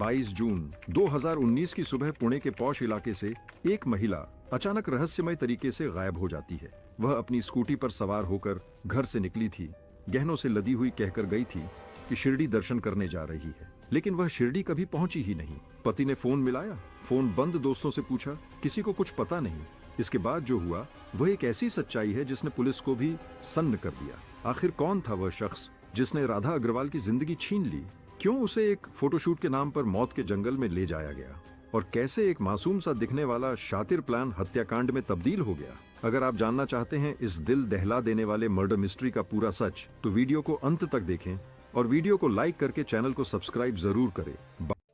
22 जून 2019 की सुबह पुणे के पॉश इलाके से एक महिला अचानक रहस्यमय तरीके से गायब हो जाती है। वह अपनी स्कूटी पर सवार होकर घर से निकली थी, गहनों से लदी हुई कहकर गई थी कि शिरडी दर्शन करने जा रही है, लेकिन वह शिरडी कभी पहुंची ही नहीं। पति ने फोन मिलाया, फोन बंद, दोस्तों से पूछा, किसी को कुछ पता नहीं। इसके बाद जो हुआ वह एक ऐसी सच्चाई है जिसने पुलिस को भी सन्न कर दिया। आखिर कौन था वह शख्स जिसने राधा अग्रवाल की जिंदगी छीन ली? क्यों उसे एक फोटोशूट के नाम पर मौत के जंगल में ले जाया गया? और कैसे एक मासूम सा दिखने वाला शातिर प्लान हत्याकांड में तब्दील हो गया? अगर आप जानना चाहते हैं इस दिल दहला देने वाले मर्डर मिस्ट्री का पूरा सच, तो वीडियो को अंत तक देखें और वीडियो को लाइक करके चैनल को सब्सक्राइब जरूर करें।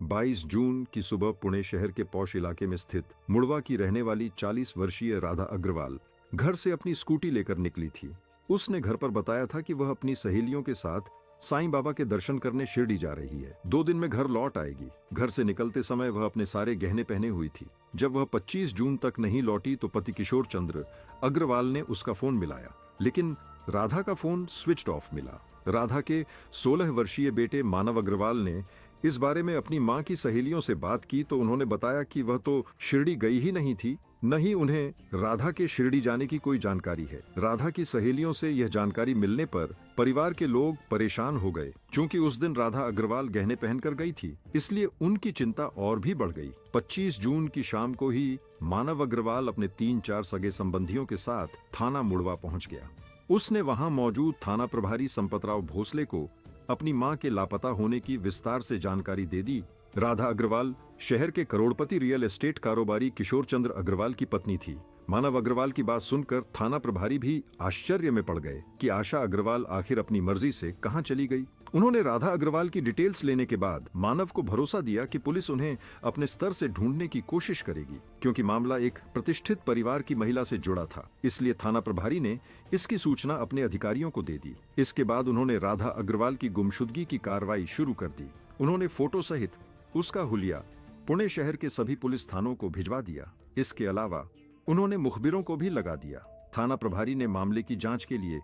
22 जून की सुबह पुणे शहर के पौष इलाके में स्थित मुड़वा की रहने वाली 40 वर्षीय राधा अग्रवाल घर से अपनी स्कूटी लेकर निकली थी। उसने घर पर बताया था कि वह अपनी सहेलियों के साथ साईं बाबा के दर्शन करने शिरडी जा रही है। 2 दिन में घर लौट आएगी। घर से निकलते समय वह अपने सारे गहने पहने हुई थी। जब वह 25 जून तक नहीं लौटी तो पति किशोर चंद्र अग्रवाल ने उसका फोन मिलाया, लेकिन राधा का फोन स्विच्ड ऑफ मिला। राधा के 16 वर्षीय बेटे मानव अग्रवाल ने इस बारे में अपनी मां की सहेलियों से बात की तो उन्होंने बताया कि वह तो शिरडी गई ही नहीं थी, न ही उन्हें राधा के शिरडी जाने की कोई जानकारी है। राधा की सहेलियों से यह जानकारी मिलने पर परिवार के लोग परेशान हो गए। चूंकि उस दिन राधा अग्रवाल गहने पहनकर गई थी, इसलिए उनकी चिंता और भी बढ़ गई। 25 जून की शाम को ही मानव अग्रवाल अपने 3-4 सगे संबंधियों के साथ थाना मुड़वा पहुंच गया। उसने वहां मौजूद थाना प्रभारी संपतराव भोसले को अपनी मां के लापता होने की विस्तार से जानकारी दे दी। राधा अग्रवाल शहर के करोड़पति रियल एस्टेट कारोबारी किशोर चंद्र अग्रवाल की पत्नी थी। मानव अग्रवाल की बात सुनकर थाना प्रभारी भी आश्चर्य में पड़ गए कि आशा अग्रवाल आखिर अपनी मर्जी से कहां चली गई। उन्होंने राधा अग्रवाल की डिटेल्स लेने के बाद मानव को भरोसा दिया कि पुलिस उन्हें अपने स्तर से ढूंढने की कोशिश करेगी, क्योंकि मामला एक प्रतिष्ठित परिवार की महिला से जुड़ा था। इसलिए थाना प्रभारी ने इसकी सूचना अपने अधिकारियों को दे दी। इसके बाद उन्होंने राधा अग्रवाल की गुमशुदगी की कार्रवाई शुरू कर दी। उन्होंने फोटो सहित उसका हुलिया पुणे शहर के सभी पुलिस थानों को भिजवा दिया। इसके अलावा उन्होंने मुखबिरों को भी लगा दिया। थाना प्रभारी ने मामले की जांच के लिए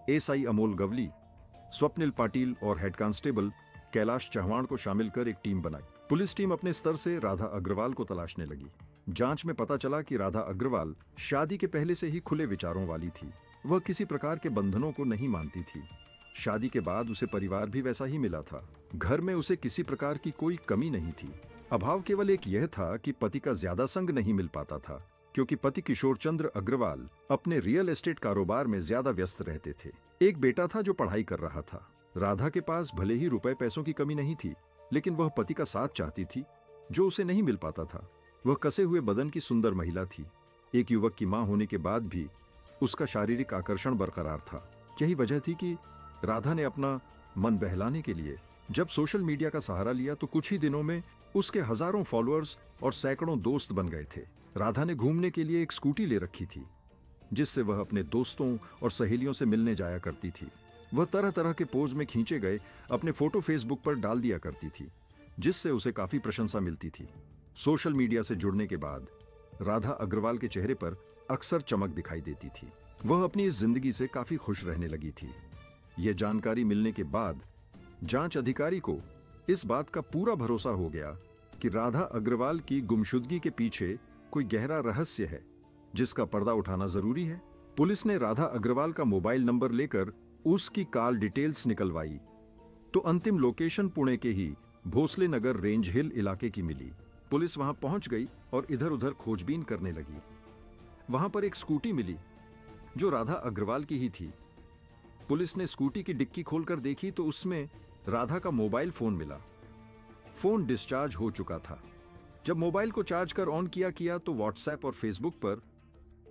एसआई अमोल गवली, स्वप्निल पाटिल और हेड कांस्टेबल कैलाश चौहान को शामिल कर एक टीम बनाई। पुलिस टीम अपने स्तर से राधा अग्रवाल को तलाशने लगी। जांच में पता चला कि राधा अग्रवाल शादी के पहले से ही खुले विचारों वाली थी। वह किसी प्रकार के बंधनों को नहीं मानती थी। शादी के बाद उसे परिवार भी वैसा ही मिला था। घर में उसे किसी प्रकार की कोई कमी नहीं थी। अभाव केवल एक यह था कि पति का ज्यादा संग नहीं मिल पाता था, क्योंकि पति किशोर चंद्र अग्रवाल अपने रियल एस्टेट कारोबार में ज्यादा व्यस्त रहते थे। एक बेटा था जो पढ़ाई कर रहा था। राधा के पास भले ही रुपए पैसों की कमी नहीं थी, लेकिन वह पति का साथ चाहती थी जो उसे नहीं मिल पाता था। वह कसे हुए बदन की सुंदर महिला थी। एक युवक की मां होने के बाद भी उसका शारीरिक आकर्षण बरकरार था। यही वजह थी कि राधा ने अपना मन बहलाने के लिए जब सोशल मीडिया का सहारा लिया तो कुछ ही दिनों में उसके हजारों फॉलोअर्स और सैकड़ों दोस्त बन गए थे। राधा ने घूमने के लिए एक स्कूटी ले रखी थी, जिससे वह अपने दोस्तों और सहेलियों से मिलने जाया करती थी। वह तरह तरह के पोज में खींचे गए अपने फोटो फेसबुक पर डाल दिया करती थी, जिससे उसे काफी प्रशंसा मिलती थी। सोशल मीडिया से जुड़ने के बाद राधा अग्रवाल के चेहरे पर अक्सर चमक दिखाई देती थी। वह अपनी इस जिंदगी से काफी खुश रहने लगी थी। यह जानकारी मिलने के बाद जांच अधिकारी को इस बात का पूरा भरोसा हो गया कि राधा अग्रवाल की गुमशुदगी के पीछे कोई गहरा रहस्य है, जिसका पर्दा उठाना जरूरी है। पुलिस ने राधा अग्रवाल का मोबाइल नंबर लेकर उसकी कॉल डिटेल्स निकलवाई तो अंतिम लोकेशन पुणे के ही भोसले नगर रेंज हिल इलाके की मिली। पुलिस वहां पहुंच गई और इधर उधर खोजबीन करने लगी। वहां पर एक स्कूटी मिली जो राधा अग्रवाल की ही थी। पुलिस ने स्कूटी की डिक्की खोलकर देखी तो उसमें राधा का मोबाइल फोन मिला। फोन डिस्चार्ज हो चुका था। जब मोबाइल को चार्ज कर ऑन किया तो व्हाट्सएप और फेसबुक पर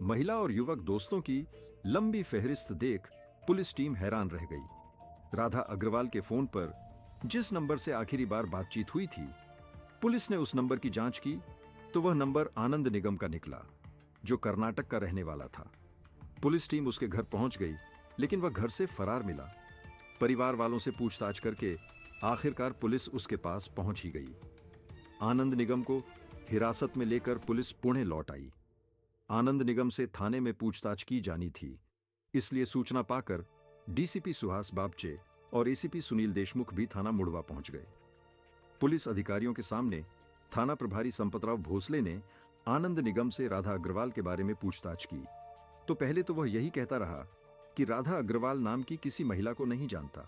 महिला और युवक दोस्तों की लंबी फहरिस्त देख पुलिस टीम हैरान रह गई। राधा अग्रवाल के फोन पर जिस नंबर से आखिरी बार बातचीत हुई थी, पुलिस ने उस नंबर की जांच की तो वह नंबर आनंद निगम का निकला, जो कर्नाटक का रहने वाला था। पुलिस टीम उसके घर पहुंच गई, लेकिन वह घर से फरार मिला। परिवार वालों से पूछताछ करके आखिरकार पुलिस उसके पास पहुंच ही गई। आनंद निगम को हिरासत में लेकर पुलिस पुणे लौट आई। आनंद निगम से थाने में पूछताछ की जानी थी, इसलिए सूचना पाकर डीसीपी सुहास बाबचे और एसीपी सुनील देशमुख भी थाना मुड़वा पहुंच गए। पुलिस अधिकारियों के सामने थाना प्रभारी संपतराव भोसले ने आनंद निगम से राधा अग्रवाल के बारे में पूछताछ की तो पहले तो वह यही कहता रहा कि राधा अग्रवाल नाम की किसी महिला को नहीं जानता।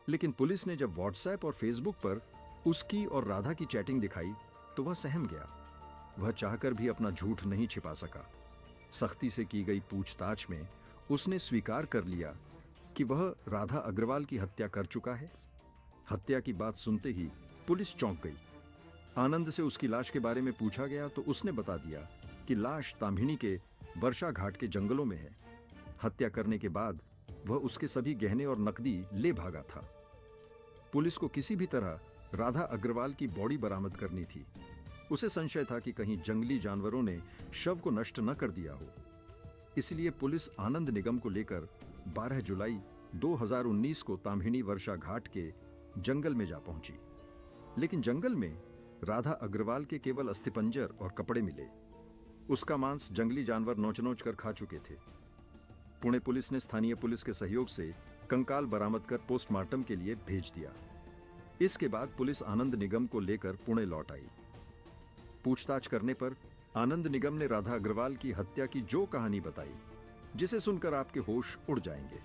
लेकिन पुलिस ने जब व्हाट्सएप और फेसबुक पर उसकी और राधा की चैटिंग दिखाई तो वह सहम गया। वह चाहकर भी अपना झूठ नहीं छिपा सका। सख्ती से की गई पूछताछ में उसने स्वीकार कर लिया कि वह राधा अग्रवाल की हत्या कर चुका है। हत्या की बात सुनते ही पुलिस चौंक गई। आनंद से उसकी लाश के बारे में पूछा गया तो उसने बता दिया कि लाश ताम्हिणी के वर्षा घाट के जंगलों में है। हत्या करने के बाद वह उसके सभी गहने और नकदी ले भागा था। पुलिस को किसी भी तरह राधा अग्रवाल की बॉडी बरामद करनी थी। उसे संशय था कि कहीं जंगली जानवरों ने शव को नष्ट न कर दिया हो। इसलिए पुलिस आनंद निगम को लेकर 12 जुलाई 2019 को ताम्हिणी वर्षा घाट के जंगल में जा पहुंची। लेकिन जंगल में राधा अग्रवाल के केवल अस्थिपंजर और कपड़े मिले। उसका मांस जंगली जानवर नोच-नोच कर खा चुके थे। पुणे पुलिस ने स्थानीय पुलिस के सहयोग से कंकाल बरामद कर पोस्टमार्टम के लिए भेज दिया। इसके बाद पुलिस आनंद निगम को लेकर पुणे लौट आई। पूछताछ करने पर आनंद निगम ने राधा अग्रवाल की हत्या की जो कहानी बताई, जिसे सुनकर आपके होश उड़ जाएंगे।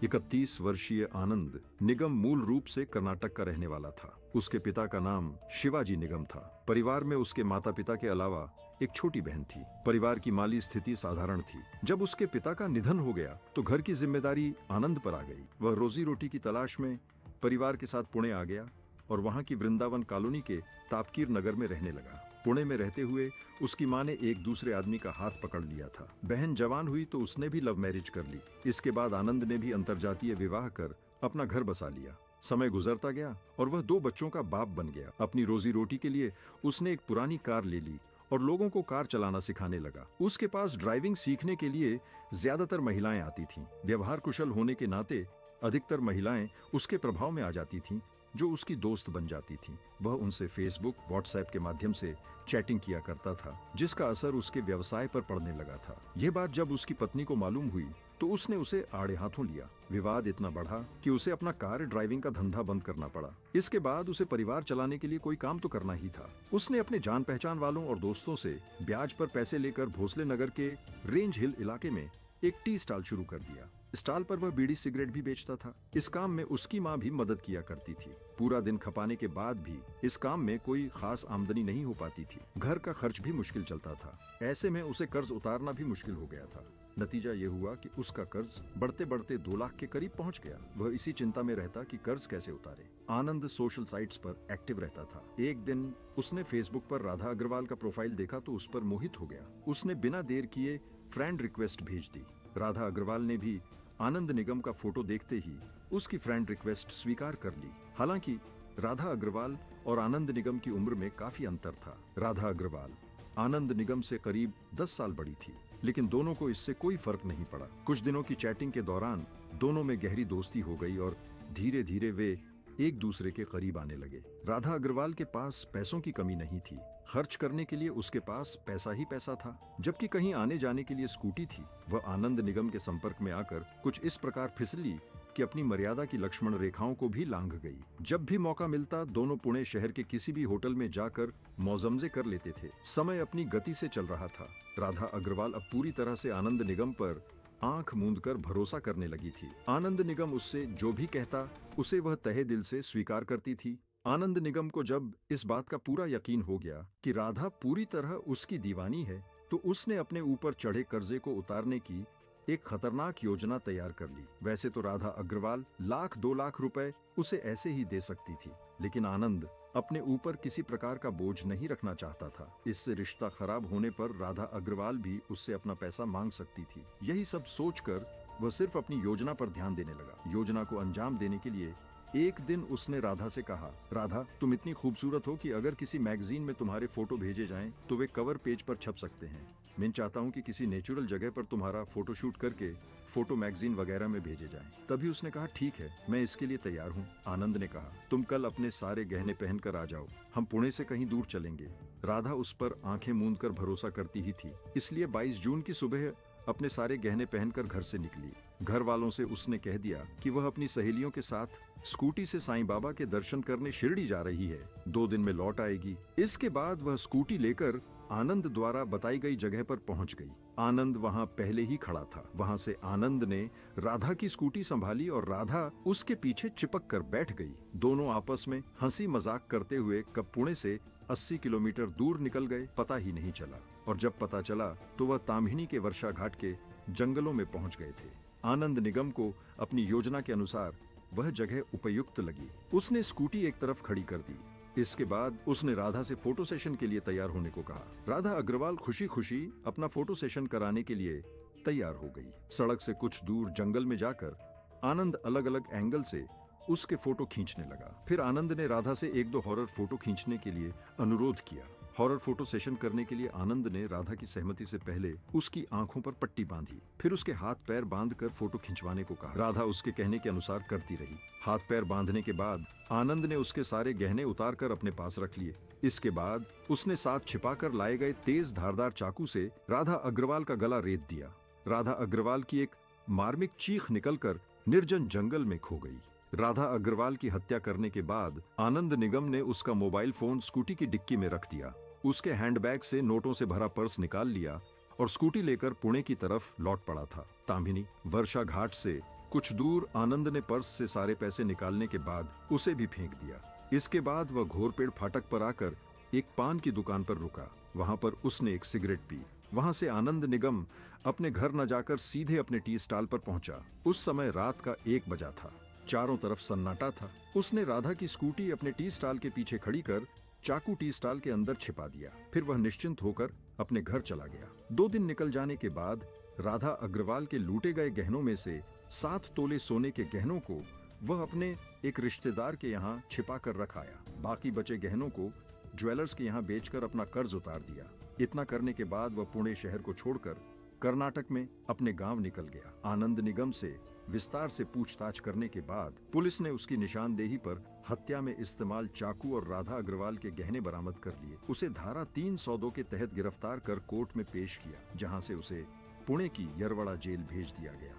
31 वर्षीय आनंद निगम मूल रूप से कर्नाटक का रहने वाला था। उसके पिता का नाम शिवाजी निगम था। परिवार में उसके माता पिता के अलावा एक छोटी बहन थी। परिवार की माली स्थिति साधारण थी। जब उसके पिता का निधन हो गया तो घर की जिम्मेदारी आनंद पर आ गई। वह रोजी रोटी की तलाश में परिवार के साथ पुणे आ गया और वहां की वृंदावन कॉलोनी के तापकीर नगर में रहने लगा। पुणे में रहते हुए उसकी मां ने एक दूसरे आदमी का हाथ पकड़ लिया था। बहन जवान हुई तो उसने भी लव मैरिज कर ली। इसके बाद आनंद ने भी अंतरजातीय विवाह कर अपना घर बसा लिया। समय गुजरता गया और वह 2 बच्चों का बाप बन गया। अपनी रोजी रोटी के लिए उसने एक पुरानी कार ले ली और लोगों को कार चलाना सिखाने लगा। उसके पास ड्राइविंग सीखने के लिए ज्यादातर महिलाएं आती थीं। व्यवहार कुशल होने के नाते अधिकतर महिलाएं उसके प्रभाव में आ जाती थीं, जो उसकी दोस्त बन जाती थीं। वह उनसे फेसबुक, व्हाट्सएप के माध्यम से चैटिंग किया करता था, जिसका असर उसके व्यवसाय पर पड़ने लगा था। यह बात जब उसकी पत्नी को मालूम हुई तो उसने उसे आड़े हाथों लिया। विवाद इतना बढ़ा कि उसे अपना कार ड्राइविंग का धंधा बंद करना पड़ा। इसके बाद उसे परिवार चलाने के लिए कोई काम तो करना ही था। उसने अपने जान पहचान वालों और दोस्तों से ब्याज पर पैसे लेकर भोसले नगर के रेंज हिल इलाके में एक टी स्टॉल शुरू कर दिया। स्टॉल पर वह बीड़ी सिगरेट भी बेचता था। इस काम में उसकी मां भी मदद किया करती थी। पूरा दिन खपाने के बाद भी इस काम में कोई खास आमदनी नहीं हो पाती थी। घर का खर्च भी मुश्किल चलता था। ऐसे में उसे कर्ज उतारना भी मुश्किल हो गया था। नतीजा ये हुआ कि उसका कर्ज बढ़ते बढ़ते 2 लाख के करीब पहुंच गया। वह इसी चिंता में रहता कि कर्ज कैसे उतारे। आनंद सोशल साइट्स पर एक्टिव रहता था। एक दिन उसने फेसबुक पर राधा अग्रवाल का प्रोफाइल देखा तो उस पर मोहित हो गया। उसने बिना देर किए फ्रेंड रिक्वेस्ट भेज दी। राधा अग्रवाल ने भी आनंद निगम का फोटो देखते ही उसकी फ्रेंड रिक्वेस्ट स्वीकार कर ली। हालांकि राधा अग्रवाल और आनंद निगम की उम्र में काफी अंतर था। राधा अग्रवाल आनंद निगम से करीब 10 साल बड़ी थी, लेकिन दोनों को इससे कोई फर्क नहीं पड़ा। कुछ दिनों की चैटिंग के दौरान दोनों में गहरी दोस्ती हो गई और धीरे धीरे वे एक दूसरे के करीब आने लगे। राधा अग्रवाल के पास पैसों की कमी नहीं थी। खर्च करने के लिए उसके पास पैसा ही पैसा था, जबकि कहीं आने जाने के लिए स्कूटी थी। वह आनंद निगम के संपर्क में आकर कुछ इस प्रकार फिसली कि अपनी मर्यादा की लक्ष्मण रेखाओं को भी लांघ गई। जब भी मौका मिलता दोनों पुणे शहर के किसी भी होटल में जाकर मौजमजे कर लेते थे। समय अपनी गति से चल रहा था। राधा अग्रवाल अब पूरी तरह से आनंद निगम पर आंख मूंदकर भरोसा करने लगी थी। आनंद निगम उससे जो भी कहता उसे वह तहे दिल से स्वीकार करती थी। आनंद निगम को जब इस बात का पूरा यकीन हो गया कि राधा पूरी तरह उसकी दीवानी है, तो उसने अपने ऊपर चढ़े कर्जे को उतारने की एक खतरनाक योजना तैयार कर ली। वैसे तो राधा अग्रवाल 1-2 लाख रुपए उसे ऐसे ही दे सकती थी, लेकिन आनंद अपने ऊपर किसी प्रकार का बोझ नहीं रखना चाहता था। इससे रिश्ता खराब होने पर राधा अग्रवाल भी उससे अपना पैसा मांग सकती थी। यही सब सोचकर वह सिर्फ अपनी योजना पर ध्यान देने लगा। योजना को अंजाम देने के लिए एक दिन उसने राधा से कहा, राधा तुम इतनी खूबसूरत हो कि अगर किसी मैगजीन में तुम्हारे फोटो भेजे जाएं तो वे कवर पेज पर छप सकते हैं। मैं चाहता हूं कि किसी नेचुरल जगह पर तुम्हारा फोटोशूट करके फोटो मैगजीन वगैरह में भेजे जाएं। तभी उसने कहा, ठीक है, मैं इसके लिए तैयार हूं। आनंद ने कहा, तुम कल अपने सारे गहने पहनकर आ जाओ, हम पुणे से कहीं दूर चलेंगे। राधा उस पर आंखें मूंद कर भरोसा करती ही थी। इसलिए 22 जून की सुबह अपने सारे गहने पहनकर घर से निकली। घर वालों से उसने कह दिया कि वह अपनी सहेलियों के साथ स्कूटी से साईं बाबा के दर्शन करने शिरडी जा रही है, 2 दिन में लौट आएगी। इसके बाद वह स्कूटी लेकर आनंद द्वारा बताई गई जगह पर पहुंच गई। आनंद वहां पहले ही खड़ा था। वहां से आनंद ने राधा की स्कूटी संभाली और राधा उसके पीछे चिपक कर बैठ गई। दोनों आपस में हंसी मजाक करते हुए कब पुणे से 80 किलोमीटर दूर निकल गए पता ही नहीं चला, और जब पता चला तो वह ताम्हिनी के वर्षा घाट के जंगलों में पहुंच गए थे। आनंद निगम को अपनी योजना के अनुसार वह जगह उपयुक्त लगी। उसने स्कूटी एक तरफ खड़ी कर दी। इसके बाद उसने राधा से फोटो सेशन के लिए तैयार होने को कहा। राधा अग्रवाल खुशी खुशी अपना फोटो सेशन कराने के लिए तैयार हो गई। सड़क से कुछ दूर जंगल में जाकर आनंद अलग अलग एंगल से उसके फोटो खींचने लगा। फिर आनंद ने राधा से 1-2 हॉरर फोटो खींचने के लिए अनुरोध किया। हॉरर फोटो सेशन करने के लिए आनंद ने राधा की सहमति से पहले उसकी आंखों पर पट्टी बांधी, फिर उसके हाथ पैर बांधकर फोटो खिंचवाने को कहा। राधा उसके कहने के अनुसार करती रही। हाथ पैर बांधने के बाद आनंद ने उसके सारे गहने उतारकर अपने पास रख लिए। इसके बाद उसने साथ छिपाकर लाए गए तेज धारदार चाकू से राधा अग्रवाल का गला रेत दिया। राधा अग्रवाल की एक मार्मिक चीख निकलकर निर्जन जंगल में खो गई। राधा अग्रवाल की हत्या करने के बाद आनंद निगम ने उसका मोबाइल फोन स्कूटी की डिक्की में रख दिया। उसके हैंडबैग से नोटों से भरा पर्स निकाल लिया और स्कूटी लेकर पुणे की तरफ लौट पड़ा था। ताम्हिनी वर्षा घाट से कुछ दूर आनंद ने पर्स से सारे पैसे निकालने के बाद उसे भी फेंक दिया। इसके बाद वह घोरपेड़ फाटक पर आकर एक पान की दुकान पर रुका। वहां पर उसने एक सिगरेट पी। वहां से आनंद निगम अपने घर न जाकर सीधे अपने टी स्टॉल पर पहुंचा। उस समय रात का 1 बजा था। चारों तरफ सन्नाटा था। उसने राधा की स्कूटी अपने टी स्टॉल के पीछे खड़ी कर चाकू टी स्टॉल के अंदर छिपा दिया। फिर वह निश्चिंत होकर अपने घर चला गया। 2 दिन निकल जाने के बाद राधा अग्रवाल के लूटे गए गहनों में से 7 तोले सोने के गहनों को वह अपने एक रिश्तेदार के यहाँ छिपा कर रखाया। बाकी बचे गहनों को ज्वेलर्स के यहाँ बेचकर अपना कर्ज उतार दिया। इतना करने के बाद वह पुणे शहर को छोड़कर कर्नाटक में अपने गांव निकल गया। आनंद निगम से विस्तार से पूछताछ करने के बाद पुलिस ने उसकी निशानदेही पर हत्या में इस्तेमाल चाकू और राधा अग्रवाल के गहने बरामद कर लिए। उसे धारा 302 के तहत गिरफ्तार कर कोर्ट में पेश किया, जहां से उसे पुणे की यरवड़ा जेल भेज दिया गया।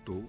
तो